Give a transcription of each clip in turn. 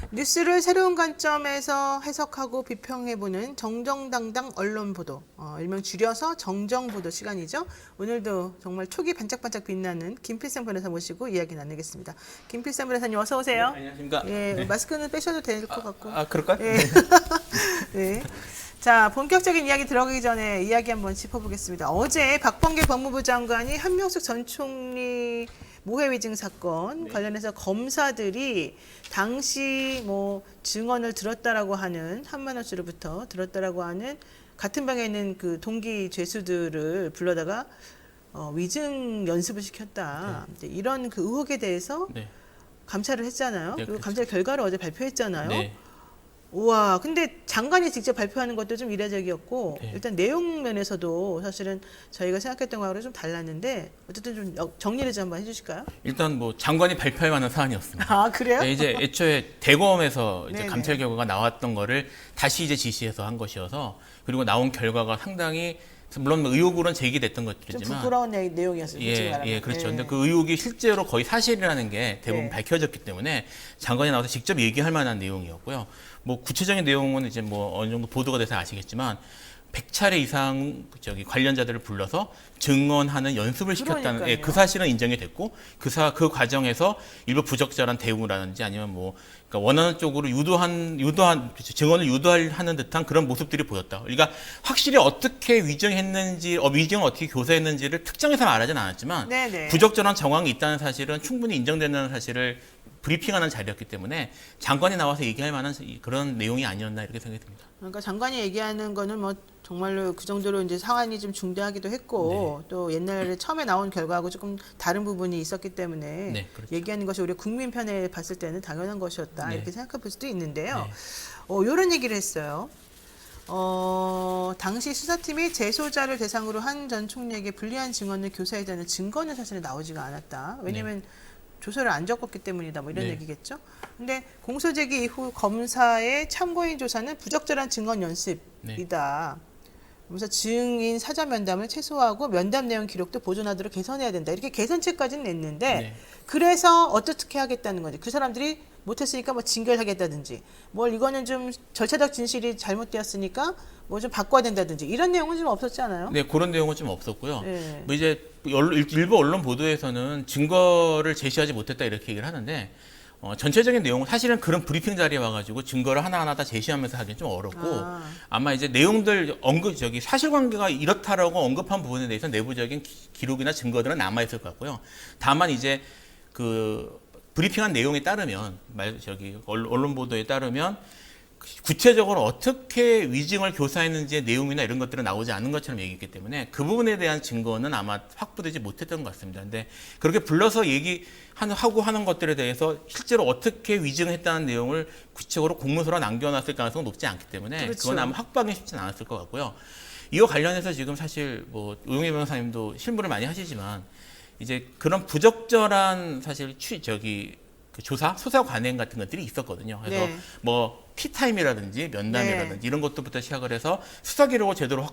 뉴스를 새로운 관점에서 해석하고 비평해보는 정정당당 언론 보도, 일명 줄여서 정정보도 시간이죠. 오늘도 정말 촉이 반짝반짝 빛나는 김필성 변호사 모시고 이야기 나누겠습니다. 김필성 변호사님 어서 오세요. 네, 안녕하십니까. 예, 네. 마스크는 빼셔도 될 것 같고. 그럴까요? 예. 네. 자, 본격적인 이야기 들어가기 전에 이야기 한번 짚어보겠습니다. 어제 박범계 법무부 장관이 한명숙 전 총리 모해 위증 사건 관련해서 검사들이 당시 뭐 증언을 들었다라고 하는 한만호 씨로부터 들었다라고 하는 같은 방에 있는 그 동기 죄수들을 불러다가 위증 연습을 시켰다. 이제 이런 그 의혹에 대해서 네. 감찰을 했잖아요. 네, 그리고 그렇죠. 감찰 결과를 어제 발표했잖아요. 네. 우와, 근데 장관이 직접 발표하는 것도 좀 이례적이었고 네. 일단 내용 면에서도 사실은 저희가 생각했던 거하고 좀 달랐는데 어쨌든 좀 정리를 좀 한번 해주실까요? 일단 뭐 장관이 발표할 만한 사안이었습니다. 아, 그래요? 네, 이제 애초에 대검에서 이제 네네. 감찰 결과가 나왔던 거를 다시 이제 지시해서 한 것이어서 그리고 나온 결과가 상당히 물론 의혹으로는 제기됐던 좀 것들이지만 부끄러운 내용이었어요. 솔직히 말하면. 예, 그렇죠. 예. 근데 그 의혹이 실제로 거의 사실이라는 게 대부분 네. 밝혀졌기 때문에 장관이 나와서 직접 얘기할 만한 내용이었고요. 뭐 구체적인 내용은 이제 뭐 어느 정도 보도가 돼서 아시겠지만 100차례 이상 관련자들을 불러서 증언하는 연습을 시켰다는 그러니까요. 그 사실은 인정이 됐고 그 과정에서 일부 부적절한 대응이라든지 아니면 뭐 그러니까 원하는 쪽으로 유도한 그렇죠. 증언을 유도하는 듯한 그런 모습들이 보였다. 그러니까 확실히 어떻게 위증했는지 위증을 어떻게 교사했는지를 특정해서 말하지는 않았지만 네네. 부적절한 정황이 있다는 사실은 충분히 인정된다는 사실을 브리핑하는 자리였기 때문에 장관이 나와서 얘기할 만한 그런 내용이 아니었나 이렇게 생각이 듭니다. 그러니까 장관이 얘기하는 거는 뭐 정말로 그 정도로 이제 상황이 좀 중대하기도 했고 또 옛날에 처음에 나온 결과하고 조금 다른 부분이 있었기 때문에 네, 그렇죠. 얘기하는 것이 우리 국민 편에 봤을 때는 당연한 것이었다 네. 이렇게 생각해 볼 수도 있는데요. 네. 이런 얘기를 했어요. 당시 수사팀이 재소자를 대상으로 한 전 총리에게 불리한 증언을 교사했다는 증거는 사실 나오지가 않았다. 왜냐하면 조서를 안 적었기 때문이다. 뭐 이런 네. 얘기겠죠. 근데 공소 제기 이후 검사의 참고인 조사는 부적절한 증언 연습이다. 그래서 증인 사자 면담을 최소화하고 면담 내용 기록도 보존하도록 개선해야 된다. 이렇게 개선책까지는 냈는데 네. 그래서 어떻게 하겠다는 거지. 그 사람들이 못했으니까 뭐 징계를 하겠다든지 뭘 이거는 좀 절차적 진실이 잘못되었으니까 뭐 좀 바꿔야 된다든지 이런 내용은 좀 없었지 않아요? 네, 그런 내용은 좀 없었고요. 네. 뭐 이제 일부 언론 보도에서는 증거를 제시하지 못했다 이렇게 얘기를 하는데 전체적인 내용은 사실은 그런 브리핑 자리에 와가지고 증거를 하나하나 다 제시하면서 하기는 좀 어렵고 아마 이제 내용들 사실관계가 이렇다라고 언급한 부분에 대해서 내부적인 기록이나 증거들은 남아 있을 것 같고요. 다만 이제 그 브리핑한 내용에 따르면 언론 보도에 따르면 구체적으로 어떻게 위증을 교사했는지의 내용이나 이런 것들은 나오지 않는 것처럼 얘기했기 때문에 그 부분에 대한 증거는 아마 확보되지 못했던 것 같습니다. 근데 그렇게 불러서 얘기하고 하는 것들에 대해서 실제로 어떻게 위증했다는 내용을 구체적으로 공문서로 남겨놨을 가능성은 높지 않기 때문에 그렇죠. 그건 아마 확보하기 쉽지는 않았을 것 같고요. 이와 관련해서 지금 사실 뭐 오영애 변호사님도 실무를 많이 하시지만 이제 그런 부적절한 사실 그 수사 관행 같은 것들이 있었거든요. 그래서 네. 뭐 피타임이라든지 면담이라든지 이런 것들부터 시작을 해서 수사 기록을 제대로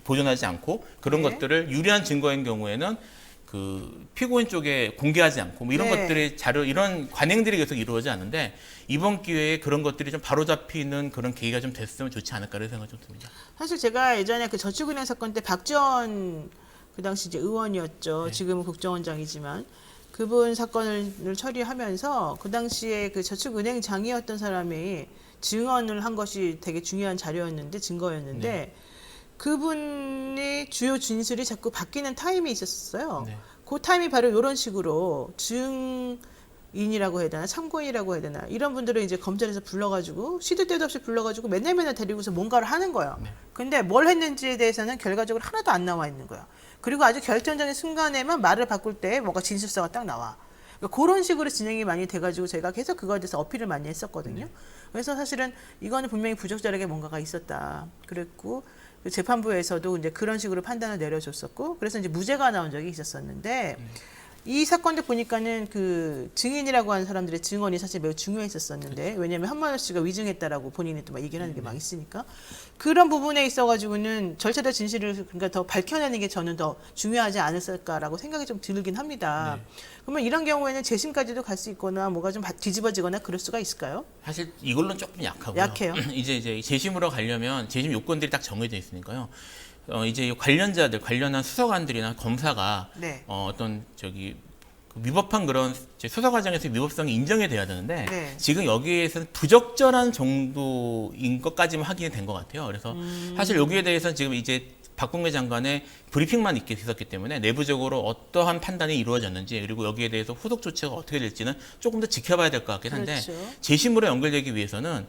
보존하지 않고 그런 네. 것들을 유리한 증거인 경우에는 그 피고인 쪽에 공개하지 않고 뭐 이런 네. 것들이 이런 관행들이 계속 이루어지지 않는데 이번 기회에 그런 것들이 좀 바로잡히는 그런 계기가 좀 됐으면 좋지 않을까라는 생각이 좀 듭니다. 사실 제가 예전에 그 저축은행 사건 때 박지원 그 당시 이제 의원이었죠. 네. 지금은 국정원장이지만 그분 사건을 처리하면서 그 당시에 그 저축은행 장이었던 사람이 증언을 한 것이 되게 중요한 자료였는데 증거였는데 그분이 주요 진술이 자꾸 바뀌는 타임이 있었어요. 네. 그 타임이 바로 이런 식으로 증인이라고 해야 되나 참고인이라고 해야 되나 이런 분들을 이제 검찰에서 불러가지고 시도 때도 없이 불러가지고 맨날 데리고서 뭔가를 하는 거예요. 네. 근데 뭘 했는지에 대해서는 결과적으로 하나도 안 나와 있는 거예요. 그리고 아주 결정적인 순간에만 말을 바꿀 때 뭔가 진술서가 딱 나와. 그러니까 그런 식으로 진행이 많이 돼가지고 제가 계속 그거에 대해서 어필을 많이 했었거든요. 그래서 사실은 이거는 분명히 부적절하게 뭔가가 있었다. 그랬고 재판부에서도 이제 그런 식으로 판단을 내려줬었고 그래서 이제 무죄가 나온 적이 있었었는데 이 사건도 보니까는 그 증인이라고 하는 사람들의 증언이 사실 매우 중요했었었는데 왜냐하면 한만호 씨가 위증했다라고 본인이 또 막 얘기를 하는 게 막 있으니까 그런 부분에 있어가지고는 절차적 진실을 그러니까 더 밝혀내는 게 저는 더 중요하지 않았을까라고 생각이 좀 들긴 합니다. 네. 그러면 이런 경우에는 재심까지도 갈 수 있거나 뭐가 좀 뒤집어지거나 그럴 수가 있을까요? 사실 이걸로는 조금 약하고요. 약해요. 이제 재심으로 가려면 재심 요건들이 딱 정해져 있으니까요. 이제 관련자들, 관련한 수사관들이나 검사가 네. 어떤 저기 위법한 그런 수사 과정에서 위법성이 인정이 돼야 되는데 네. 지금 여기에서는 부적절한 정도인 것까지만 확인이 된 것 같아요. 그래서 사실 여기에 대해서는 지금 이제 박범계 장관의 브리핑만 있게 있었기 때문에 내부적으로 어떠한 판단이 이루어졌는지 그리고 여기에 대해서 후속 조치가 어떻게 될지는 조금 더 지켜봐야 될 것 같긴 한데 그렇죠. 재심으로 연결되기 위해서는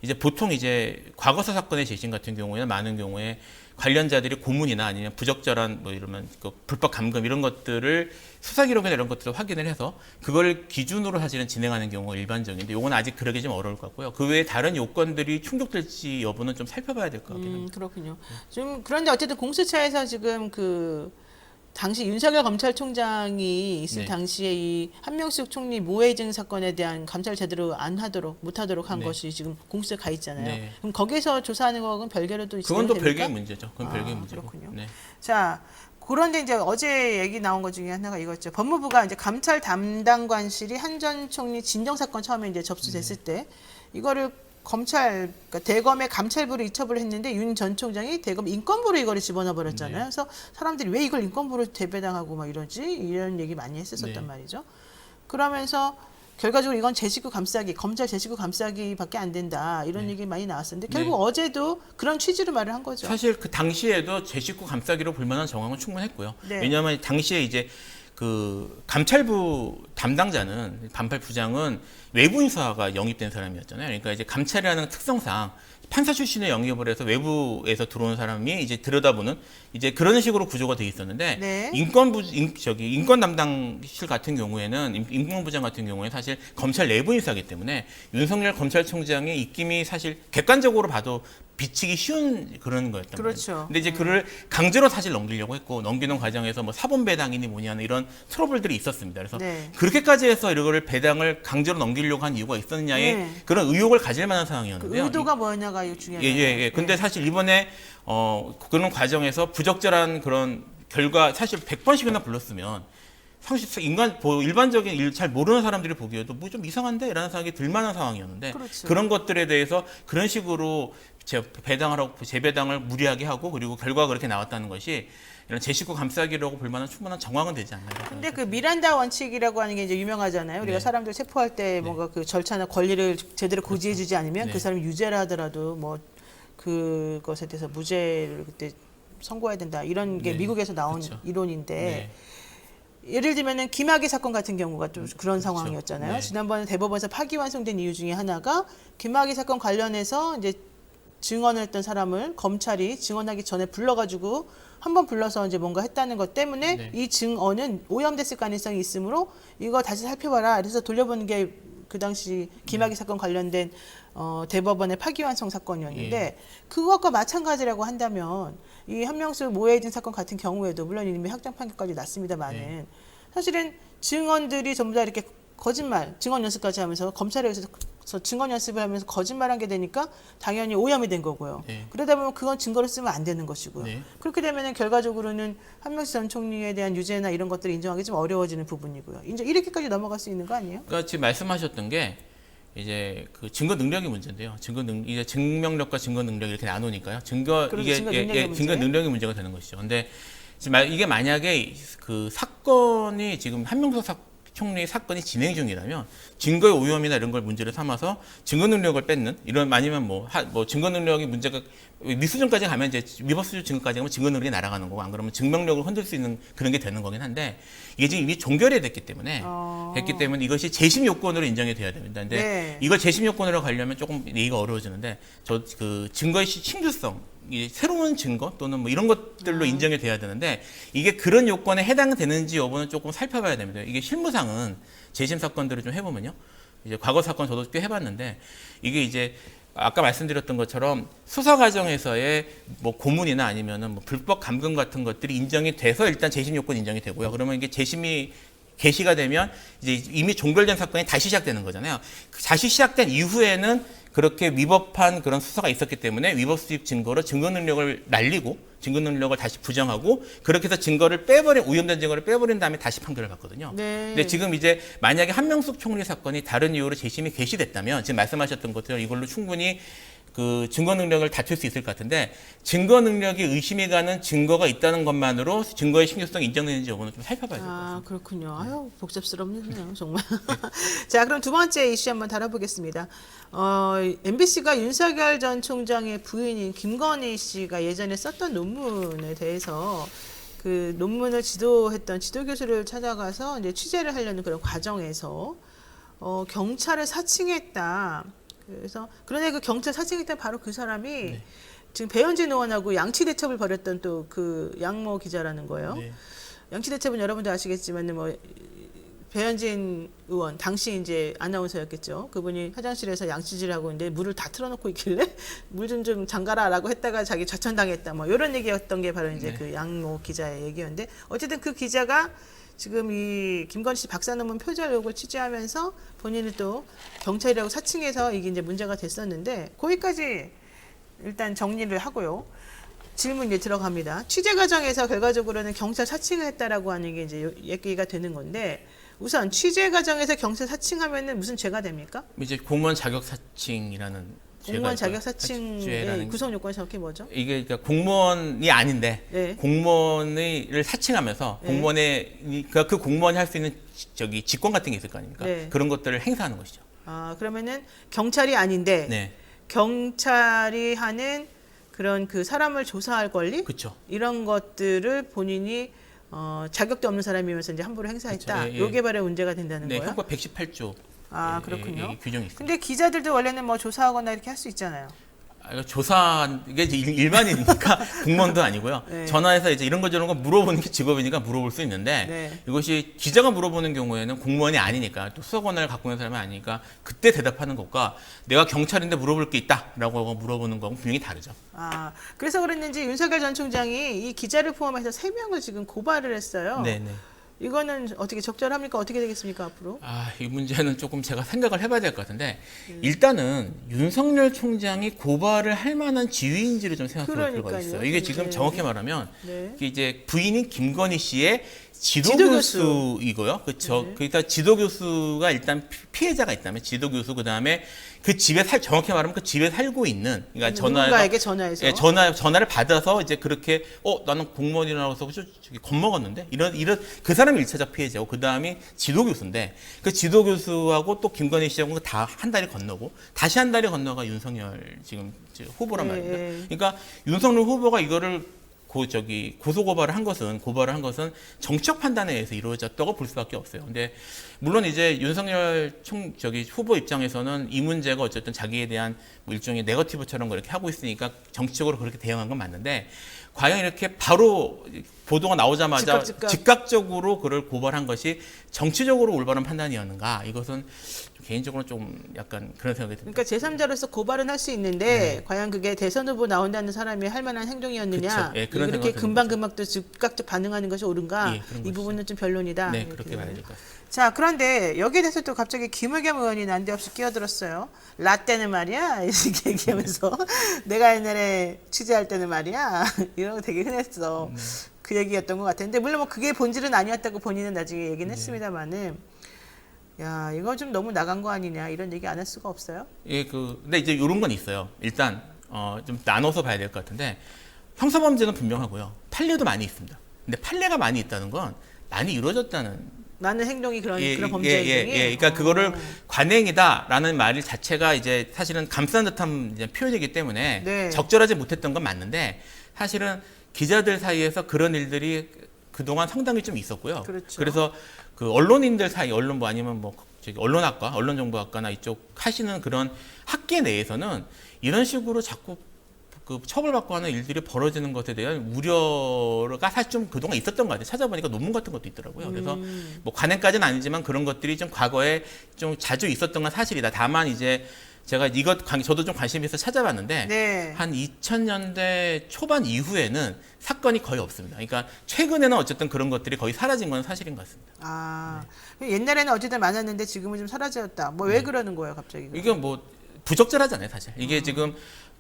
이제 보통 이제 과거사 사건의 재심 같은 경우에는 많은 경우에 관련자들이 고문이나 아니면 부적절한 뭐 이러면 그 불법 감금 이런 것들을 수사 기록이나 이런 것들을 확인을 해서 그걸 기준으로 사실은 진행하는 경우가 일반적인데 요건 아직 그러기 좀 어려울 것 같고요. 그 외에 다른 요건들이 충족될지 여부는 좀 살펴봐야 될 것 같긴 합니다. 그렇군요. 좀 그런데 어쨌든 공수처에서 지금 그 당시 윤석열 검찰총장이 있을 네. 당시에 이 한명숙 총리 모해증 사건에 대한 감찰 제대로 안 하도록 못하도록 한 네. 것이 지금 공수처에 가 있잖아요. 네. 그럼 거기서 조사하는 거하고는 별개로 또 그건 또 진행됩니까? 별개의 문제죠. 그건 별개의 문제고. 그렇군요. 네. 자, 그런데 이제 어제 얘기 나온 것 중에 하나가 이거죠. 법무부가 이제 감찰 담당관실이 한 전 총리 진정 사건 처음에 이제 접수됐을 때 이거를 검찰, 그러니까 대검의 감찰부로 이첩을 했는데 윤 전 총장이 대검 인권부로 이거를 집어넣어 버렸잖아요. 네. 그래서 사람들이 왜 이걸 인권부로 대배당하고 막 이러지? 이런 얘기 많이 했었었단 네. 말이죠. 그러면서 결과적으로 이건 제 식구 감싸기, 검찰 제 식구 감싸기밖에 안 된다 이런 네. 얘기 많이 나왔었는데 결국 네. 어제도 그런 취지로 말을 한 거죠. 사실 그 당시에도 제 식구 감싸기로 볼만한 정황은 충분했고요. 네. 왜냐하면 당시에 이제 그 감찰부 담당자는 반팔부장은 외부인 수사가 영입된 사람이었잖아요. 그러니까 이제 감찰이라는 특성상 판사 출신의 영입을 해서 외부에서 들어온 사람이 이제 들여다보는 이제 그런 식으로 구조가 돼 있었는데 네. 인권 담당실 같은 경우에는 인권부장 같은 경우에 사실 검찰 내부 인사이기 때문에 윤석열 검찰총장의 입김이 사실 객관적으로 봐도 비치기 쉬운 그런 거였단 그렇죠. 말이에요. 근데 이제 그를 강제로 사실 넘기려고 했고 넘기는 과정에서 뭐 사본 배당이니 뭐냐는 이런 트러블들이 있었습니다. 그래서 네. 그렇게까지 해서 이거를 배당을 강제로 넘기려고 한 이유가 있었느냐의 네. 그런 의혹을 가질 만한 그 상황이었는데요. 의도가 뭐냐가 중요해요. 예. 근데 사실 이번에 그런 과정에서 부적절한 그런 결과 사실 100번씩이나 불렀으면 사실 일반적인 잘 모르는 사람들이 보기에도 뭐 좀 이상한데? 라는 생각이 들 만한 상황이었는데 그렇죠. 그런 것들에 대해서 그런 식으로 재배당을 무리하게 하고 그리고 결과가 그렇게 나왔다는 것이 이런 제 식구 감싸기라고 볼 만한 충분한 정황은 되지 않나요? 근데 그 미란다 원칙이라고 하는 게 이제 유명하잖아요. 우리가 네. 사람들 체포할 때 뭔가 그 절차나 권리를 제대로 고지해주지 않으면 네. 그 사람이 유죄라 하더라도 뭐 그것에 대해서 무죄를 그때 선고해야 된다. 이런 게 네. 미국에서 나온 그렇죠. 이론인데 네. 예를 들면은 김학의 사건 같은 경우가 좀 그런 그렇죠. 상황이었잖아요. 네. 지난번에 대법원에서 파기환송된 이유 중에 하나가 김학의 사건 관련해서 이제 증언을 했던 사람을 검찰이 증언하기 전에 불러가지고 한번 불러서 이제 뭔가 했다는 것 때문에 네. 이 증언은 오염됐을 가능성이 있으므로 이거 다시 살펴봐라. 그래서 돌려보는 게 그 당시 김학의 사건 관련된 대법원의 파기환송 사건이었는데 예. 그것과 마찬가지라고 한다면 이 한명숙 모해진 사건 같은 경우에도 물론 이미 확정 판결까지 났습니다만은 네. 사실은 증언들이 전부 다 이렇게 거짓말, 증언 연습까지 하면서 검찰에 의해서 증언 연습을 하면서 거짓말한 게 되니까 당연히 오염이 된 거고요. 네. 그러다 보면 그건 증거로 쓰면 안 되는 것이고요. 네. 그렇게 되면은 결과적으로는 한명숙 전 총리에 대한 유죄나 이런 것들을 인정하기 좀 어려워지는 부분이고요. 이제 이렇게까지 넘어갈 수 있는 거 아니에요? 그러니까 지금 말씀하셨던 게 이제 그 증거 능력이 문제인데요. 이제 증명력과 증거 능력 이렇게 나누니까요. 그렇죠. 증거 능력의 문제. 증거 능력의 문제가 되는 것이죠. 근데 지금 이게 만약에 그 사건이 지금 한명숙 총리 사건이 진행 중이라면 증거의 오염이나 이런 걸 문제를 삼아서 증거 능력을 뺏는 이런 아니면 뭐 증거 능력이 문제가 미수준까지 가면 이제 위법 수준 증거까지 가면 증거 능력이 날아가는 거고 안 그러면 증명력을 흔들 수 있는 그런 게 되는 거긴 한데 이게 지금 이미 종결이 됐기 때문에 이것이 재심 요건으로 인정이 돼야 됩니다. 근데 네. 이걸 재심 요건으로 가려면 조금 얘기가 어려워지는데 그 증거의 신규성 새로운 증거 또는 뭐 이런 것들로 인정이 돼야 되는데 이게 그런 요건에 해당되는지 여부는 조금 살펴봐야 됩니다. 이게 실무상은 재심 사건들을 좀 해보면요. 이제 과거 사건 저도 꽤 해봤는데 이게 이제 아까 말씀드렸던 것처럼 수사 과정에서의 뭐 고문이나 아니면은 뭐 불법 감금 같은 것들이 인정이 돼서 일단 재심 요건 인정이 되고요. 그러면 이게 재심이 게시가 되면 이제 이미 종결된 사건이 다시 시작되는 거잖아요. 다시 시작된 이후에는 그렇게 위법한 그런 수사가 있었기 때문에 위법 수집 증거로 증거 능력을 날리고 증거 능력을 다시 부정하고 그렇게 해서 증거를 빼버린 오염된 증거를 빼버린 다음에 다시 판결을 받거든요. 네. 근데 지금 이제 만약에 한명숙 총리 사건이 다른 이유로 재심이 개시됐다면 지금 말씀하셨던 것처럼 이걸로 충분히 그 증거 능력을 다툴 수 있을 것 같은데 증거 능력이 의심이 가는 증거가 있다는 것만으로 증거의 신규성이 인정되는지 여부는 좀 살펴봐야 될 것 같습니다. 아, 그렇군요. 아유, 복잡스럽네요, 정말. 자, 그럼 두 번째 이슈 한번 다뤄보겠습니다. MBC가 윤석열 전 총장의 부인인 김건희 씨가 예전에 썼던 논문에 대해서 그 논문을 지도했던 지도교수를 찾아가서 이제 취재를 하려는 그런 과정에서 경찰을 사칭했다. 그래서 그런데 그 경찰 사칭했던 바로 그 사람이 네. 지금 배현진 의원하고 양치 대첩을 벌였던 또 그 양모 기자라는 거예요. 네. 양치 대첩은 여러분도 아시겠지만 뭐 배현진 의원 당시 이제 아나운서였겠죠. 그분이 화장실에서 양치질하고 있는데 물을 다 틀어놓고 있길래 물 좀 잠가라라고 했다가 자기 좌천당했다. 뭐 이런 얘기였던 게 바로 이제 네. 그 양모 기자의 얘기였는데 어쨌든 그 기자가 지금 이 김건희 씨 박사 논문 표절 의혹을 취재하면서 본인이 또 경찰이라고 사칭해서 이게 이제 문제가 됐었는데 거기까지 일단 정리를 하고요. 질문 이제 들어갑니다. 취재 과정에서 결과적으로는 경찰 사칭을 했다라고 하는 게 이제 얘기가 되는 건데 우선 취재 과정에서 경찰 사칭하면은 무슨 죄가 됩니까? 이제 공무원 자격 사칭이라는 공무원 죄가 자격 사칭의 죄라는 구성 요건이 정확히 뭐죠? 이게 그러니까 공무원이 아닌데 네. 공무원을 사칭하면서 네. 공무원의 그 공무원이 할 수 있는 저기 직권 같은 게 있을 거 아닙니까? 네. 그런 것들을 행사하는 것이죠. 아, 그러면은 경찰이 아닌데 네, 경찰이 하는 그런 그 사람을 조사할 권리 그렇죠. 이런 것들을 본인이 자격도 없는 사람이면서 이제 함부로 행사했다. 그쵸, 예, 예. 요게 바로 문제가 된다는 네, 거예요. 형법 118조. 아, 그렇군요. 규정이 있습니다. 근데 기자들도 원래는 뭐 조사하거나 이렇게 할 수 있잖아요. 이거 조사 이게 이제 일반이니까 공무원도 아니고요. 네. 전화해서 이제 이런 거 저런 거 물어보는 게 직업이니까 물어볼 수 있는데 네. 이것이 기자가 물어보는 경우에는 공무원이 아니니까 또 수사 권한을 갖고 있는 사람이 아니니까 그때 대답하는 것과 내가 경찰인데 물어볼 게 있다라고 물어보는 거하고 분명히 다르죠. 아, 그래서 그랬는지 윤석열 전 총장이 이 기자를 포함해서 3명을 지금 고발을 했어요. 네, 네. 이거는 어떻게 적절합니까? 어떻게 되겠습니까, 앞으로? 이 문제는 조금 제가 생각을 해봐야 될 것 같은데 일단은 윤석열 총장이 고발을 할 만한 지위인지를 좀 생각해볼 필요가 그러니까요. 있어요. 이게 지금 네. 정확히 말하면 네. 이게 이제 부인인 김건희 씨의 지도교수. 지도교수이고요. 그렇죠. 네. 그러니까 지도교수가 일단 피해자가 있다면 지도교수 그다음에 그 집에 정확히 말하면 그 집에 살고 있는 그러니까 누군가에게 전화해서 예, 전화를 받아서 이제 그렇게 나는 공무원이라고 해서 저기 겁먹었는데 이런 그 사람이 1차적 피해자고 그다음이 지도교수인데 그 지도교수하고 또 김건희 씨하고 다 한 다리 건너고 다시 한 다리 건너가 윤석열 지금 후보란 예, 말입니다. 예. 그러니까 윤석열 후보가 이거를 고소 고발을 한 것은 정치적 판단에 의해서 이루어졌다고 볼 수밖에 없어요. 근데 물론 이제 윤석열 후보 입장에서는 이 문제가 어쨌든 자기에 대한 뭐 일종의 네거티브처럼 그렇게 하고 있으니까 정치적으로 그렇게 대응한 건 맞는데 과연 이렇게 바로 보도가 나오자마자 즉각적으로 그를 고발한 것이 정치적으로 올바른 판단이었는가? 이것은 개인적으로 좀 약간 그런 생각이 듭니다. 그러니까 제3자로서 고발은 할 수 있는데 네. 과연 그게 대선 후보 나온다는 사람이 할 만한 행동이었느냐? 그쵸. 예, 그런 이렇게 생각이 금방금방 또 즉각적 반응하는 것이 옳은가? 예, 그런 이 것이죠. 부분은 좀 변론이다. 네, 이렇게 그렇게 봐야 되네요. 될 것 같습니다. 자, 그런데 여기에 대해서 또 갑자기 김의겸 의원이 난데없이 끼어들었어요. 라떼는 말이야 이렇게 얘기하면서 내가 옛날에 취재할 때는 말이야 이런 거 되게 흔했어. 그 얘기였던 것 같은데 물론 뭐 그게 본질은 아니었다고 본인은 나중에 얘기는 했습니다만은 야 이거 좀 너무 나간 거 아니냐 이런 얘기 안 할 수가 없어요. 예, 근데 이제 이런 건 있어요. 일단 좀 나눠서 봐야 될 것 같은데 형사범죄는 분명하고요. 판례도 많이 있습니다. 근데 판례가 많이 있다는 건 많이 이루어졌다는 나는 행동이 그런 범죄 행동이. 그러니까 그거를 관행이다라는 말 자체가 이제 사실은 감싼 듯한 이제 표현이기 때문에 네. 적절하지 못했던 건 맞는데 사실은 기자들 사이에서 그런 일들이 그동안 상당히 좀 있었고요. 그렇죠. 그래서 그 언론인들 사이 언론 뭐 아니면 뭐 저기 언론학과, 언론정보학과나 이쪽 하시는 그런 학계 내에서는 이런 식으로 자꾸 그 처벌받고 하는 일들이 벌어지는 것에 대한 우려가 사실 좀 그동안 있었던 것 같아요. 찾아보니까 논문 같은 것도 있더라고요. 그래서 뭐 관행까지는 아니지만 그런 것들이 좀 과거에 좀 자주 있었던 건 사실이다. 다만 이제 제가 저도 좀 관심이 있어 찾아봤는데 네. 한 2000년대 초반 이후에는 사건이 거의 없습니다. 그러니까 최근에는 어쨌든 그런 것들이 거의 사라진 건 사실인 것 같습니다. 아, 옛날에는 어쨌든 많았는데 지금은 좀 사라졌다. 뭐 왜 그러는 거예요, 갑자기? 이게 뭐 부적절하잖아요, 사실. 이게 지금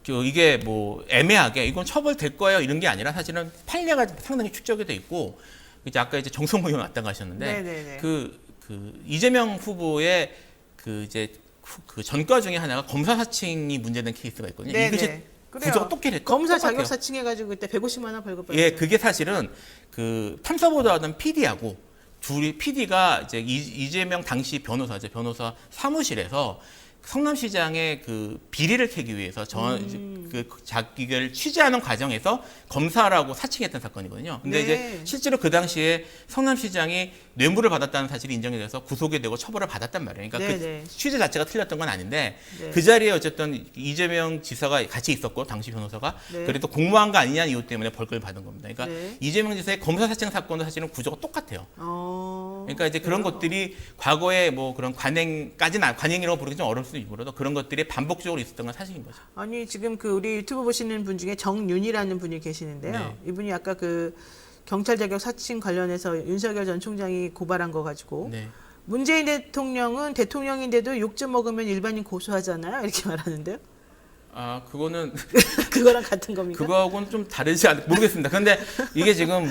이게 뭐 애매하게 이건 처벌될 거예요 이런 게 아니라 사실은 판례가 상당히 축적이 돼 있고 이제 아까 이제 정성모 의원 왔다가 하셨는데 네네네. 그 이재명 후보의 그 전과 중에 하나가 검사 사칭이 문제된 케이스가 있거든요. 네네. 이것이 그래요. 구조가 똑같아요. 검사 자격 사칭해가지고 그때 150만 원 벌금 예, 그게 사실은 그 탐사보도하던 PD하고 둘이 PD가 이제 이재명 당시 변호사 사무실에서 성남시장의 그 비리를 캐기 위해서 그 자기를 취재하는 과정에서 검사라고 사칭했던 사건이거든요. 근데 네. 이제 실제로 그 당시에 성남시장이 뇌물을 받았다는 사실이 인정이 돼서 구속이 되고 처벌을 받았단 말이에요. 그러니까 네, 네. 그 취재 자체가 틀렸던 건 아닌데 네. 그 자리에 어쨌든 이재명 지사가 같이 있었고 당시 변호사가 네. 그래도 공모한 거 아니냐는 이유 때문에 벌금을 받은 겁니다. 그러니까 네. 이재명 지사의 검사 사칭 사건도 사실은 구조가 똑같아요. 어, 그러니까 이제 그런 그래요? 것들이 과거에 뭐 그런 관행이라고 부르기 좀 어려울 수도 있고라도 그런 것들이 반복적으로 있었던 건 사실인 거죠. 아니 지금 그 우리 유튜브 보시는 분 중에 정윤이라는 분이 계시는데요. 네. 이분이 아까 그 경찰 자격 사칭 관련해서 윤석열 전 총장이 고발한 거 가지고 네. 문재인 대통령은 대통령인데도 욕 좀 먹으면 일반인 고소하잖아요. 이렇게 말하는데요. 아 그거는 그거랑 같은 겁니까? 그거하고는 좀 다르지 모르겠습니다. 그런데 이게 지금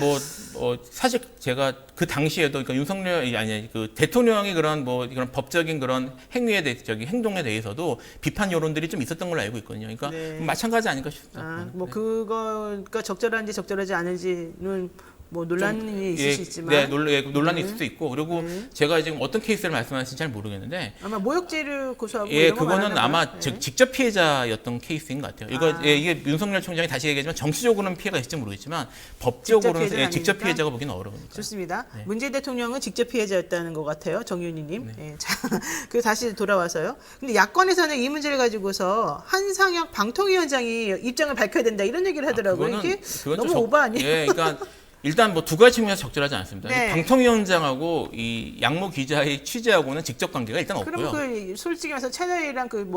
사실 제가 그 당시에도 그러니까 윤석열 아니 그 대통령이 그런 그런 법적인 그런 행위에 대해 행동에 대해서도 비판 여론들이 좀 있었던 걸로 알고 있거든요. 그러니까 네. 마찬가지 아닐까 싶습니다. 아, 뭐 네. 그거가 적절한지 적절하지 않은지는 뭐 논란이 있을 수 있지만 네, 논란이 있을 수도 있고 그리고 네. 제가 지금 어떤 케이스를 말씀하시는지 잘 모르겠는데 아마 모욕죄를 고소하고 예, 이런 거 그거는 말하나 아마 봐요. 네. 직접 피해자였던 케이스인 것 같아요. 이거 아. 예, 이게 윤석열 총장이 다시 얘기하지만 정치적으로는 피해가 있을지 모르겠지만 법적으로는 피해자는 직접 아니니까? 피해자가 보기는 어려우니까. 좋습니다. 네. 문재인 대통령은 직접 피해자였다는 것 같아요. 정윤희님. 예, 자, 그 다시 돌아와서요. 근데 야권에서는 이 문제를 가지고서 한상혁 방통위원장이 입장을 밝혀야 된다 이런 얘기를 하더라고요. 이게 그건 너무 좀 오버 아니에요? 예, 그러니까 일단 뭐 두 가지 측면에서 적절하지 않습니다. 네. 이 방통위원장하고 이 양모 기자의 취재하고는 직접 관계가 일단 그러면 없고요. 그 솔직히 말해서 채널이랑 그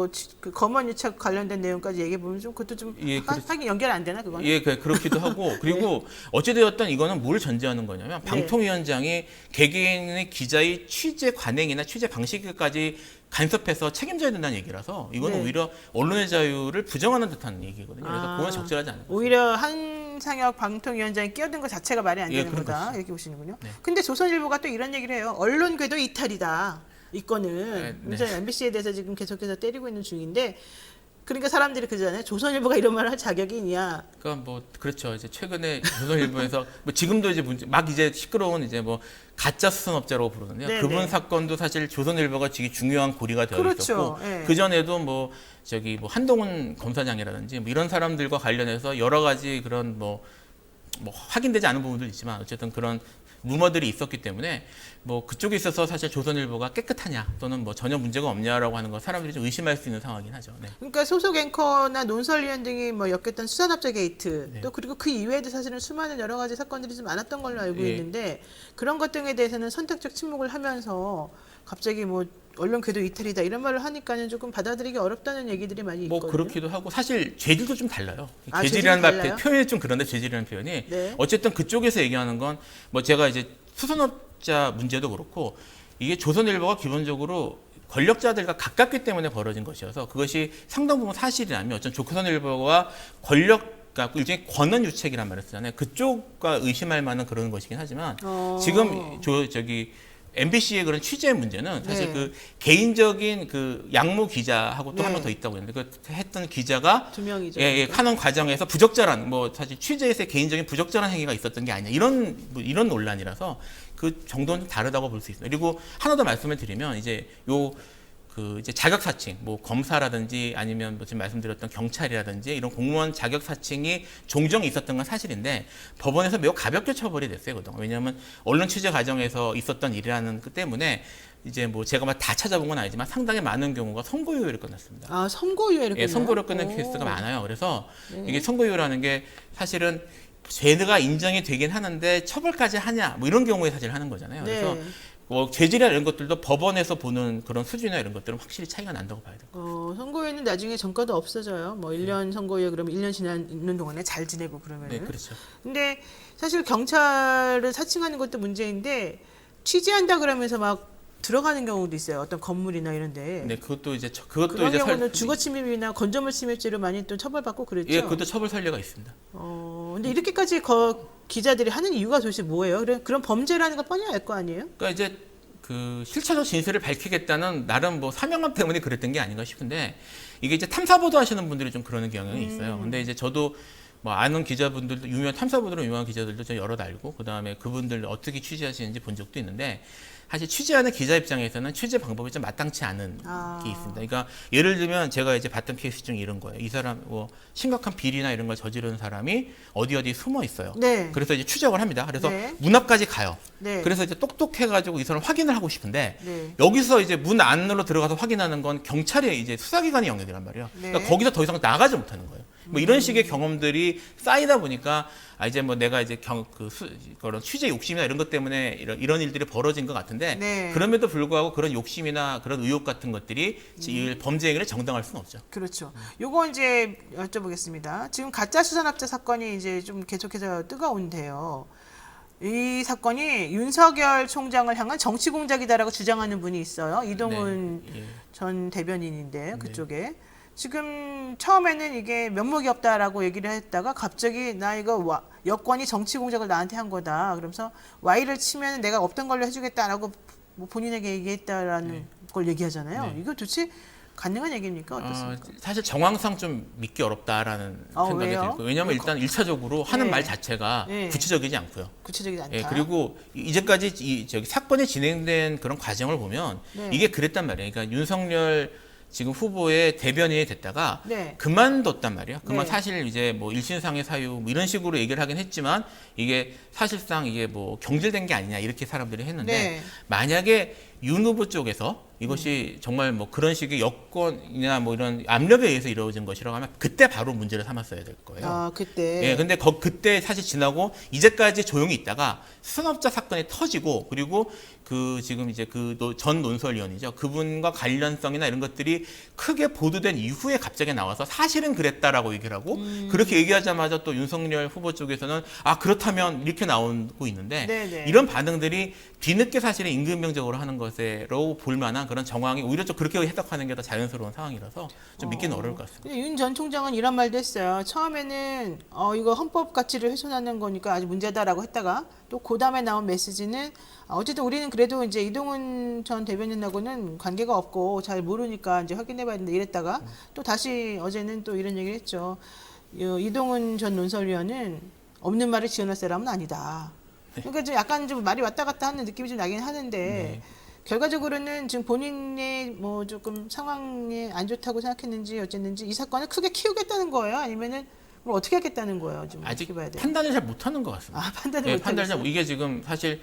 검언 유착 관련된 내용까지 얘기해 보면 좀 그것도 좀 예, 하긴 연결 안 되나 그거는? 예, 그렇기도 하고 그리고 어찌되었든 이거는 뭘 전제하는 거냐면 방통위원장이 개개인의 기자의 취재 관행이나 취재 방식까지 간섭해서 책임져야 된다는 얘기라서 이거는 네. 오히려 언론의 자유를 부정하는 듯한 얘기거든요. 그래서 아. 그건 적절하지 않아요. 오히려 한상혁 방통위원장이 끼어든 것 자체가 말이 안 예, 되는 그런 거다 것이죠. 이렇게 보시는군요. 네. 근데 조선일보가 또 이런 얘기를 해요. 언론 궤도 이탈이다. 이 건은 네. 문제는 MBC에 대해서 지금 계속해서 때리고 있는 중인데 그러니까 사람들이 그러잖아요. 조선일보가 이런 말을 할 자격이 있냐. 그러니까 뭐 그렇죠. 이제 최근에 조선일보에서 뭐 지금도 이제 막 이제 시끄러운 이제 뭐 가짜 수산업자라고 부르는데요. 네네. 그분 사건도 사실 조선일보가 되게 중요한 고리가 되어 그렇죠. 있었고 예. 그 전에도 뭐 한동훈 검사장이라든지 뭐 이런 사람들과 관련해서 여러 가지 그런 뭐 확인되지 않은 부분도 있지만 어쨌든 그런 루머들이 있었기 때문에 뭐 그쪽에 있어서 사실 조선일보가 깨끗하냐 또는 뭐 전혀 문제가 없냐라고 하는 거 사람들이 좀 의심할 수 있는 상황이긴 하죠. 네. 그러니까 소속 앵커나 논설위원 등이 뭐 엮였던 수산업자 게이트 네. 또 그리고 그 이외에도 사실은 수많은 여러 가지 사건들이 좀 많았던 걸로 알고 예. 있는데 그런 것 등에 대해서는 선택적 침묵을 하면서 갑자기 뭐 언론 궤도 이탈이다 이런 말을 하니까는 조금 받아들이기 어렵다는 얘기들이 많이 뭐 있거든요. 그렇기도 하고 사실 죄질도 좀 달라요. 아, 죄질이라는 죄질이 달라요? 표현이 좀 그런데 죄질이라는 표현이 네. 어쨌든 그쪽에서 얘기하는 건 뭐 제가 이제 수산업자 문제도 그렇고 이게 조선일보가 기본적으로 권력자들과 가깝기 때문에 벌어진 것이어서 그것이 상당 부분 사실이라면 어쩐 조선일보가 그러니까 일종의 권한 유책이란 말을 쓰잖아요. 그쪽과 의심할 만한 그런 것이긴 하지만 지금 MBC의 그런 취재 문제는 사실 네. 그 개인적인 그 양모 기자하고 또 네. 한 명 더 있다고 했는데 그 했던 기자가 두 명이죠. 예, 하는 과정에서 부적절한 사실 취재에서의 개인적인 부적절한 행위가 있었던 게 아니냐 이런 논란이라서 그 정도는 좀 다르다고 볼 수 있습니다. 그리고 하나 더 말씀을 드리면 이제 이제 자격 사칭, 뭐 검사라든지 아니면 지금 말씀드렸던 경찰이라든지 이런 공무원 자격 사칭이 종종 있었던 건 사실인데 법원에서 매우 가볍게 처벌이 됐어요, 그동안. 왜냐하면 언론 취재 과정에서 있었던 일이라는 그 때문에 이제 제가 다 찾아본 건 아니지만 상당히 많은 경우가 선고유예를 끝났습니다. 아 선고유예를 예, 선고를 끝낸 케이스가 많아요. 그래서 이게 선고유예라는 게 사실은 죄가 인정이 되긴 하는데 처벌까지 하냐 뭐 이런 경우에 사실 하는 거잖아요. 그래서 네. 죄질이나 이런 것들도 법원에서 보는 그런 수준이나 이런 것들은 확실히 차이가 난다고 봐야 돼요. 선고유예는 나중에 전과도 없어져요. 뭐 1년 선고유예 그러면 1년 지나는 동안에 잘 지내고 그러면은. 네, 그렇죠. 근데 사실 경찰을 사칭하는 것도 문제인데 취재한다 그러면서 막 들어가는 경우도 있어요. 어떤 건물이나 이런데. 네, 그것도 이제 그런 경우는 주거 침입이나 건조물 침입죄로 많이 또 처벌받고 그랬죠. 예, 그것도 처벌 선례가 있습니다. 근데 이렇게까지 기자들이 하는 이유가 도대체 뭐예요? 그런 범죄라는 거 뻔히 알 거 아니에요? 그러니까 이제 그 실체적 진실을 밝히겠다는 나름 뭐 사명감 때문에 그랬던 게 아닌가 싶은데 이게 이제 탐사 보도 하시는 분들이 좀 그러는 경향이 있어요. 근데 이제 저도 뭐 아는 기자분들도 유명한 탐사 보도로 유명한 기자들도 좀 여러 알고 그다음에 그분들 어떻게 취재하시는지 본 적도 있는데 사실 취재하는 기자 입장에서는 취재 방법이 좀 마땅치 않은 게 있습니다. 그러니까 예를 들면 제가 이제 봤던 케이스 중에 이런 거예요. 이 사람 뭐 심각한 비리나 이런 걸 저지르는 사람이 어디 숨어 있어요. 네. 그래서 이제 추적을 합니다. 그래서 네. 문 앞까지 가요. 네. 그래서 이제 똑똑해가지고 이 사람 확인을 하고 싶은데 네. 여기서 이제 문 안으로 들어가서 확인하는 건 경찰의 이제 수사기관의 영역이란 말이에요. 네. 그러니까 거기서 더 이상 나가지 못하는 거예요. 뭐 이런 식의 경험들이 쌓이다 보니까 이제 뭐 내가 이제 그런 취재 욕심이나 이런 것 때문에 이런 일들이 벌어진 것 같은데 네. 그럼에도 불구하고 그런 욕심이나 그런 의혹 같은 것들이 이 범죄 행위를 정당할 수는 없죠. 그렇죠. 요거 이제 여쭤보겠습니다. 지금 가짜 수산업자 사건이 이제 좀 계속해서 뜨거운데요. 이 사건이 윤석열 총장을 향한 정치 공작이다라고 주장하는 분이 있어요. 이동훈 네. 예. 전 대변인인데 그쪽에. 지금 처음에는 이게 면목이 없다라고 얘기를 했다가 갑자기 나 이거 여권이 정치 공작을 나한테 한 거다. 그러면서 Y를 치면 내가 없던 걸로 해주겠다라고 뭐 본인에게 얘기했다라는 걸 얘기하잖아요. 네. 이거 도대체 가능한 얘기입니까? 어떻습니까? 사실 정황상 좀 믿기 어렵다라는 생각이 왜요? 들고 왜냐하면 일단 1차적으로 하는 네. 말 자체가 네. 구체적이지 않고요. 구체적이지 않다. 예, 그리고 이제까지 저기 사건이 진행된 그런 과정을 보면 네. 이게 그랬단 말이에요. 그러니까 윤석열 지금 후보의 대변인이 됐다가 네. 그만뒀단 말이에요. 그만 네. 사실 이제 뭐 일신상의 사유 뭐 이런 식으로 얘기를 하긴 했지만 이게 사실상 이게 뭐 경질된 게 아니냐 이렇게 사람들이 했는데 네. 만약에 윤 후보 쪽에서 이것이 정말 뭐 그런 식의 여건이나 뭐 이런 압력에 의해서 이루어진 것이라고 하면 그때 바로 문제를 삼았어야 될 거예요. 그때. 예, 근데 그때 사실 지나고 이제까지 조용히 있다가 수산업자 사건이 터지고 그리고 그 지금 이제 그 전 논설위원이죠. 그분과 관련성이나 이런 것들이 크게 보도된 이후에 갑자기 나와서 사실은 그랬다라고 얘기를 하고 그렇게 얘기하자마자 또 윤석열 후보 쪽에서는 그렇다면 이렇게 나오고 있는데 네네. 이런 반응들이 뒤늦게 사실은 임금병적으로 하는 것으로 볼 만한 그런 정황이 오히려 좀 그렇게 해석하는 게 더 자연스러운 상황이라서 좀 믿기는 어려울 것 같습니다. 윤 전 총장은 이런 말도 했어요. 처음에는 이거 헌법 가치를 훼손하는 거니까 아주 문제다라고 했다가 또 그 다음에 나온 메시지는 어쨌든 우리는 그래도 이제 이동훈 전 대변인하고는 관계가 없고 잘 모르니까 이제 확인해봐야 된다 이랬다가 또 다시 어제는 또 이런 얘기를 했죠. 이동훈 전 논설위원은 없는 말을 지어낼 사람은 아니다. 그러니까 좀 약간 좀 말이 왔다 갔다 하는 느낌이 좀 나긴 하는데 네. 결과적으로는 지금 본인의 뭐 조금 상황이 안 좋다고 생각했는지 어쨌는지 이 사건을 크게 키우겠다는 거예요? 아니면은 뭘 어떻게 하겠다는 거예요? 좀 아직 어떻게 봐야 돼요? 판단을 잘 못하는 것 같습니다. 판단을 예, 못하고 판단을 잘 있어요? 이게 지금 사실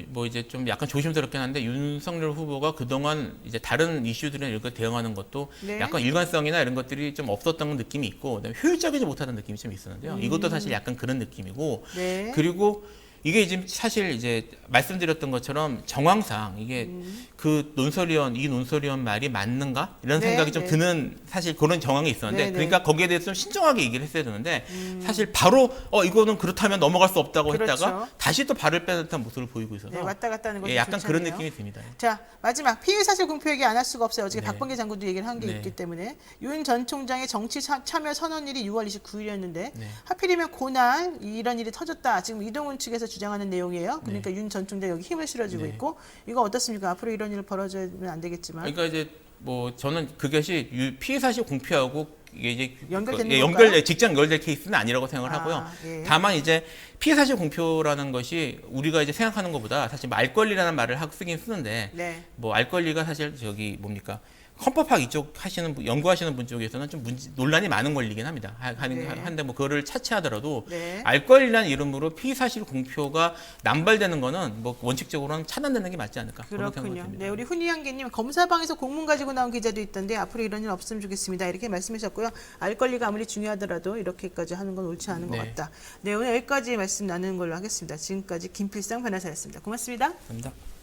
뭐 이제 좀 약간 조심스럽긴 한데 윤석열 후보가 그동안 이제 다른 이슈들이나 이런 거 대응하는 것도 네. 약간 일관성이나 이런 것들이 좀 없었던 느낌이 있고 그다음에 효율적이지 못하는 느낌이 좀 있었는데요. 이것도 사실 약간 그런 느낌이고 네. 그리고 이게 지금 사실 이제 말씀드렸던 것처럼 정황상 이게 그 이 논설위원 말이 맞는가 이런 네, 생각이 좀 네. 드는 사실 그런 정황이 있었는데 네, 네. 그러니까 거기에 대해서 좀 신중하게 얘기를 했어야 되는데 사실 바로 이거는 그렇다면 넘어갈 수 없다고 그렇죠. 했다가 다시 또 발을 빼는 듯한 모습을 보이고 있어서 네, 왔다 갔다 하는 것도 예, 약간 좋지 그런 않네요. 느낌이 듭니다. 자, 마지막 피해 사실 공표 얘기 안 할 수가 없어요. 어저께 네. 박범계 장관도 얘기를 한 게 네. 있기 때문에 윤 전 총장의 정치 참여 선언일이 6월 29일이었는데 네. 하필이면 그날 이런 일이 터졌다. 지금 이동훈 측에서 주장하는 내용이에요. 그러니까 윤 전 총장 여기 힘을 실어주고 네. 있고 이거 어떻습니까? 앞으로 이런 일 벌어지면 안 되겠지만 그러니까 이제 뭐 저는 그것이 피해 사실 공표하고 이게 이제 연결되는 직장 연결될 케이스는 아니라고 생각을 하고요. 예. 다만 이제 피해 사실 공표라는 것이 우리가 이제 생각하는 것보다 사실 알 권리라는 말을 쓰긴 쓰는데 네. 뭐 알 권리가 사실 저기 뭡니까? 헌법학 이쪽 연구하시는 분 쪽에서는 좀 논란이 많은 권리긴 합니다. 한데 뭐 그거를 차치하더라도 네. 알 권리라는 이름으로 피의 사실 공표가 남발되는 거는 뭐 원칙적으로는 차단되는 게 맞지 않을까 그런 생각이 그렇군요. 듭니다. 네, 우리 훈이한개님 검사방에서 공문 가지고 나온 기자도 있던데 앞으로 이런 일 없으면 좋겠습니다. 이렇게 말씀하셨고요. 알 권리가 아무리 중요하더라도 이렇게까지 하는 건 옳지 않은 것 네. 같다. 네, 오늘 여기까지 말씀 나누는 걸로 하겠습니다. 지금까지 김필상 변호사였습니다. 고맙습니다. 감사합니다.